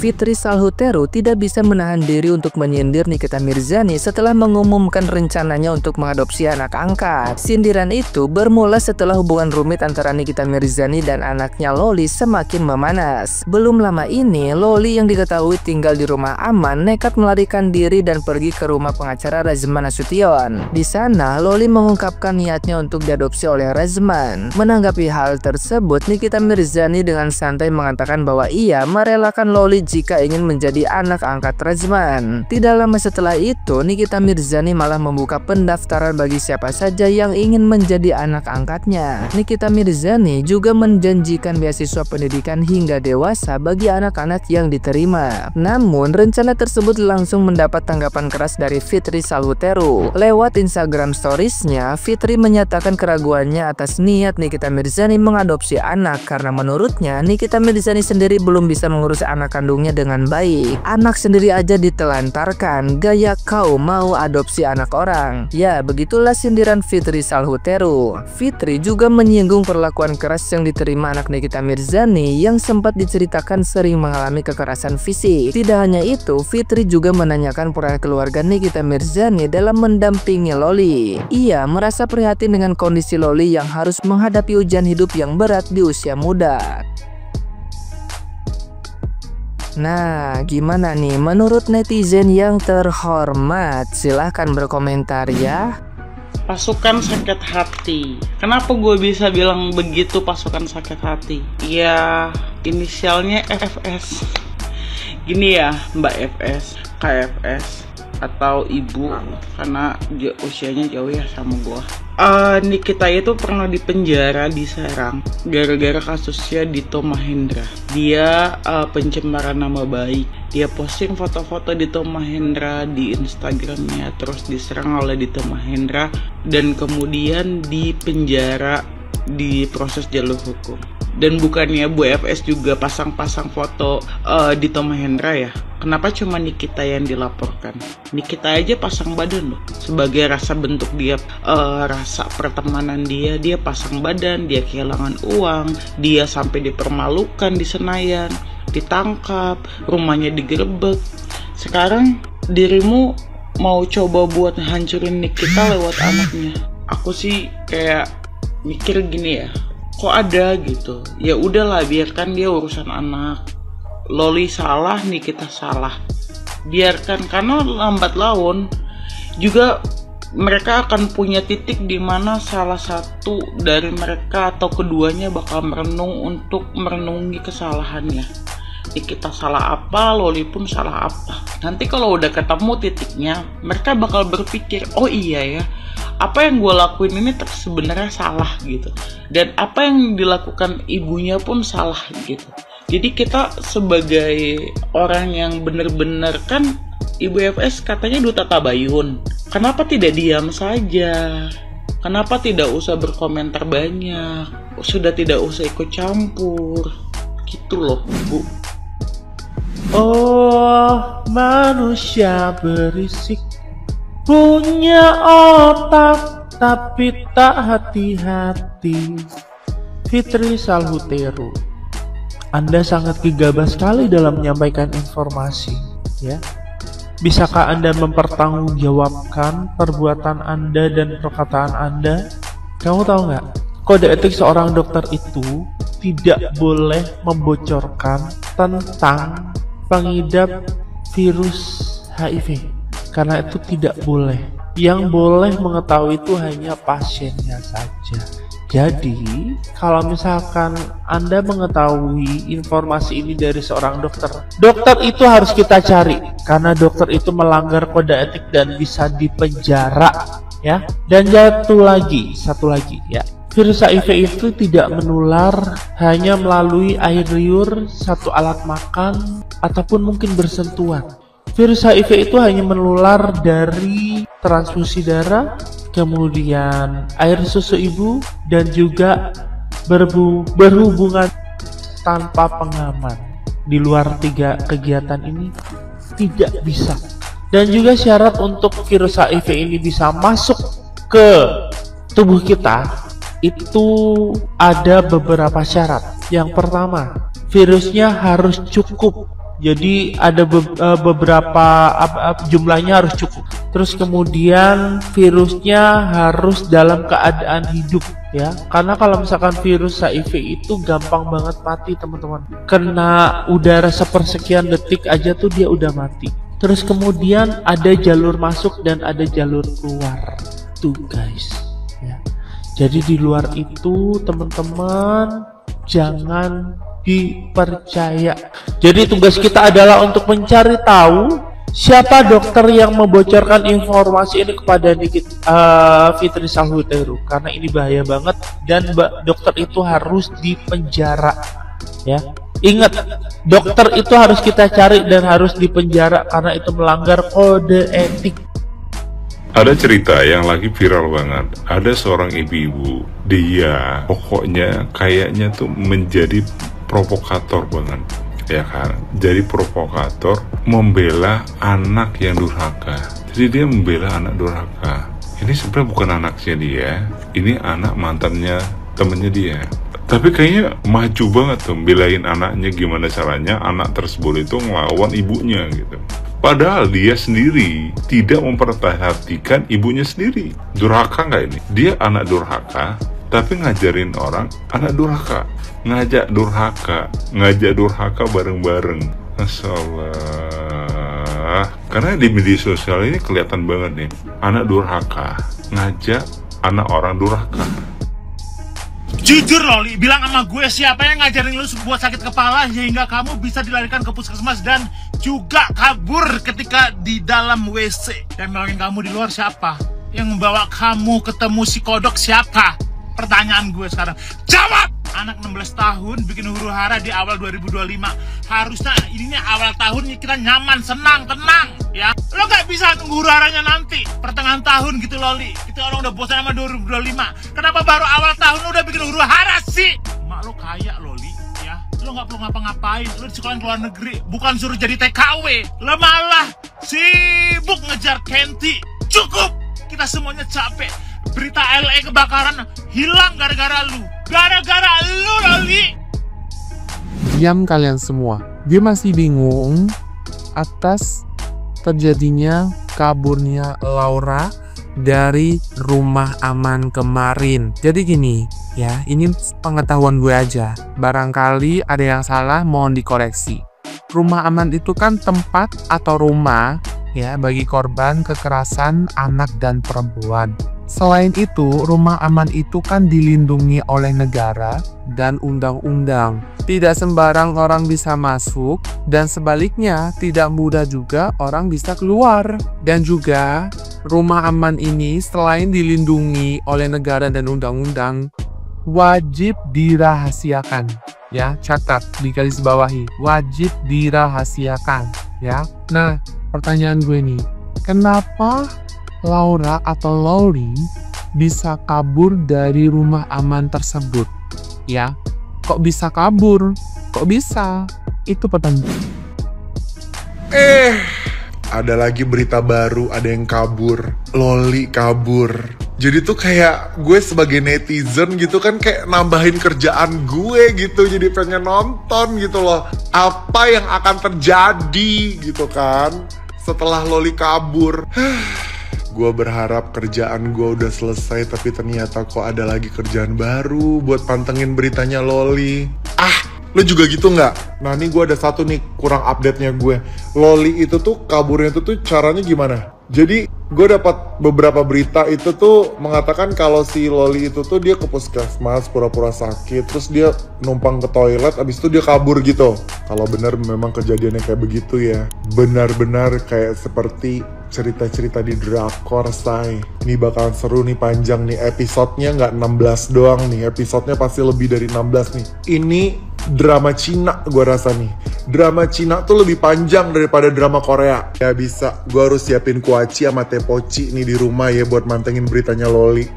Fitri Salhuteru tidak bisa menahan diri untuk menyindir Nikita Mirzani setelah mengumumkan rencananya untuk mengadopsi anak angkat. Sindiran itu bermula setelah hubungan rumit antara Nikita Mirzani dan anaknya Loli semakin memanas. Belum lama ini, Loli yang diketahui tinggal di rumah aman nekat melarikan diri dan pergi ke rumah pengacara Razman Nasution. Di sana, Loli mengungkapkan niatnya untuk diadopsi oleh Razman. Menanggapi hal tersebut, Nikita Mirzani dengan santai mengatakan bahwa ia merelakan Loli jika ingin menjadi anak angkat Razman. Tidak lama setelah itu, Nikita Mirzani malah membuka pendaftaran bagi siapa saja yang ingin menjadi anak angkatnya. Nikita Mirzani juga menjanjikan beasiswa pendidikan hingga dewasa bagi anak-anak yang diterima. Namun, rencana tersebut langsung mendapat tanggapan keras dari Fitri Salhuteru. Lewat Instagram Stories-nya, Fitri menyatakan keraguannya atas niat Nikita Mirzani mengadopsi anak karena menurutnya Nikita Mirzani sendiri belum bisa mengurus anak kandungnya dengan baik. Anak sendiri aja ditelantarkan, gaya kau mau adopsi anak orang. Ya, begitulah sindiran Fitri Salhuteru. Fitri juga menyinggung perlakuan keras yang diterima anak Nikita Mirzani yang sempat diceritakan sering mengalami kekerasan fisik. Tidak hanya itu, Fitri juga menanyakan peran keluarga Nikita Mirzani dalam mendampingi Loli. Ia merasa prihatin dengan kondisi Loli yang harus menghadapi ujian hidup yang berat di usia muda. Nah, gimana nih menurut netizen yang terhormat? Silahkan berkomentar ya. Pasukan sakit hati. Kenapa gue bisa bilang begitu pasukan sakit hati? Ya, inisialnya FS. Gini ya, Mbak FS, KFS, atau Ibu, karena usianya jauh ya sama gue. Nikita itu pernah dipenjara di Serang gara-gara kasusnya Dito Mahendra. Dia pencemaran nama baik. Dia posting foto-foto Dito Mahendra di Instagramnya, terus diserang oleh Dito Mahendra dan kemudian dipenjara di proses jalur hukum. Dan bukannya Bu FS juga pasang-pasang foto Dito Mahendra ya? Kenapa cuma Nikita yang dilaporkan? Nikita aja pasang badan loh. Sebagai rasa bentuk dia, rasa pertemanan dia pasang badan, dia kehilangan uang, dia sampai dipermalukan di Senayan, ditangkap, rumahnya digerebek. Sekarang dirimu mau coba buat hancurin Nikita lewat anaknya. Aku sih kayak mikir gini ya, kok ada gitu. Ya udahlah, biarkan dia urusan anak. Loli salah, Nikita salah. Biarkan, karena lambat laun juga mereka akan punya titik di mana salah satu dari mereka atau keduanya bakal merenung untuk merenungi kesalahannya. Nikita salah apa, Loli pun salah apa. Nanti kalau udah ketemu titiknya, mereka bakal berpikir, oh iya ya, apa yang gue lakuin ini sebenarnya salah gitu. Dan apa yang dilakukan ibunya pun salah gitu. Jadi kita sebagai orang yang bener-bener, kan Ibu FS katanya duta tabayun. Kenapa tidak diam saja? Kenapa tidak usah berkomentar banyak? Sudah tidak usah ikut campur. Gitu loh, Bu. Oh, manusia berisik, punya otak tapi tak hati-hati. Fitri Salhuteru, Anda sangat gegabah sekali dalam menyampaikan informasi, ya. Bisakah Anda mempertanggungjawabkan perbuatan Anda dan perkataan Anda? Kamu tahu nggak? Kode etik seorang dokter itu tidak boleh membocorkan tentang pengidap virus HIV, karena itu tidak boleh. Yang boleh mengetahui itu hanya pasiennya saja. Jadi, kalau misalkan Anda mengetahui informasi ini dari seorang dokter, dokter itu harus kita cari, karena dokter itu melanggar kode etik dan bisa dipenjara, ya. Dan satu lagi, ya. Virus HIV itu tidak menular hanya melalui air liur, satu alat makan, ataupun mungkin bersentuhan. Virus HIV itu hanya menular dari transfusi darah, kemudian air susu ibu, dan juga berhubungan tanpa pengaman. Di luar 3 kegiatan ini tidak bisa. Dan juga syarat untuk virus HIV ini bisa masuk ke tubuh kita itu ada beberapa syarat. Yang pertama, virusnya harus cukup Jadi ada beberapa jumlahnya harus cukup. Terus kemudian virusnya harus dalam keadaan hidup ya. Karena kalau misalkan virus HIV itu gampang banget mati teman-teman. Kena udara sepersekian detik aja tuh dia udah mati. Terus kemudian ada jalur masuk dan ada jalur keluar. Tuh guys ya. Jadi di luar itu teman-teman jangan dipercaya. Jadi tugas kita adalah untuk mencari tahu siapa dokter yang membocorkan informasi ini kepada Fitri Salhuteru, karena ini bahaya banget dan dokter itu harus dipenjara ya. Ingat, dokter itu harus kita cari dan harus dipenjara karena itu melanggar kode etik. Ada cerita yang lagi viral banget. Ada seorang ibu-ibu, dia pokoknya kayaknya tuh menjadi provokator banget, ya kan? Jadi provokator membela anak yang durhaka. Jadi dia membela anak durhaka. Ini sebenarnya bukan anaknya dia, ini anak mantannya temennya dia. Tapi kayaknya maju banget tuh belain anaknya, gimana caranya anak tersebut itu ngelawan ibunya gitu. Padahal dia sendiri tidak memperhatikan ibunya sendiri. Durhaka nggak ini? Dia anak durhaka, tapi ngajarin orang anak durhaka. Ngajak durhaka bareng-bareng. Masya Allah. Karena di media sosial ini kelihatan banget nih, anak durhaka ngajak anak orang durhaka. Jujur Loli, bilang sama gue siapa yang ngajarin lu buat sakit kepala sehingga kamu bisa dilarikan ke puskesmas dan juga kabur ketika di dalam WC. Dan nolongin kamu di luar siapa? Yang membawa kamu ketemu si kodok siapa? Pertanyaan gue sekarang, jawab! Anak 16 tahun bikin huru hara di awal 2025. Harusnya ininya awal tahun kita nyaman, senang, tenang ya. Lo gak bisa tunggu huru haranya nanti pertengahan tahun gitu Loli. Kita orang udah bosan sama 2025. Kenapa baru awal tahun lo udah bikin huru hara sih? Mak lo kaya Loli ya. Lo gak perlu ngapa-ngapain. Lo di sekolah luar negeri, bukan suruh jadi TKW. Lo malah sibuk ngejar Kenti. Cukup, kita semuanya capek. Berita LA kebakaran hilang gara-gara lu. Gara-gara lu, Loli. Diam kalian semua. Gue masih bingung atas terjadinya kaburnya Laura dari rumah aman kemarin. Jadi gini ya, ini pengetahuan gue aja. Barangkali ada yang salah, mohon dikoreksi. Rumah aman itu kan tempat atau rumah ya bagi korban kekerasan anak dan perempuan. Selain itu, rumah aman itu kan dilindungi oleh negara dan undang-undang. Tidak sembarang orang bisa masuk, dan sebaliknya tidak mudah juga orang bisa keluar. Dan juga, rumah aman ini selain dilindungi oleh negara dan undang-undang, wajib dirahasiakan. Ya, catat, digarisbawahi, wajib dirahasiakan. Ya, nah pertanyaan gue nih, kenapa Laura atau Lori bisa kabur dari rumah aman tersebut? Ya, kok bisa kabur? Kok bisa? Itu pertanyaan. Ada lagi berita baru, ada yang kabur. Loli kabur. Jadi tuh kayak gue sebagai netizen gitu kan kayak nambahin kerjaan gue gitu. Jadi pengen nonton gitu loh. Apa yang akan terjadi gitu kan setelah Loli kabur. Gue berharap kerjaan gue udah selesai, tapi ternyata kok ada lagi kerjaan baru buat pantengin beritanya Loli. Lo juga gitu nggak? Nah ini gue ada satu nih kurang update-nya gue. Loli itu tuh kaburnya itu tuh caranya gimana? Jadi gue dapat beberapa berita itu tuh mengatakan kalau si Loli itu tuh dia ke puskesmas pura-pura sakit, terus dia numpang ke toilet, abis itu dia kabur gitu. Kalau benar memang kejadiannya kayak begitu ya, benar-benar kayak seperti cerita-cerita di drakor, say. Ini bakalan seru nih, panjang nih episodenya, nggak 16 doang nih, episodenya pasti lebih dari 16 nih. Ini drama Cina gue rasa nih. Drama Cina tuh lebih panjang daripada drama Korea. Ya bisa, gue harus siapin kuaci sama teh poci nih di rumah ya buat mantengin beritanya Loli.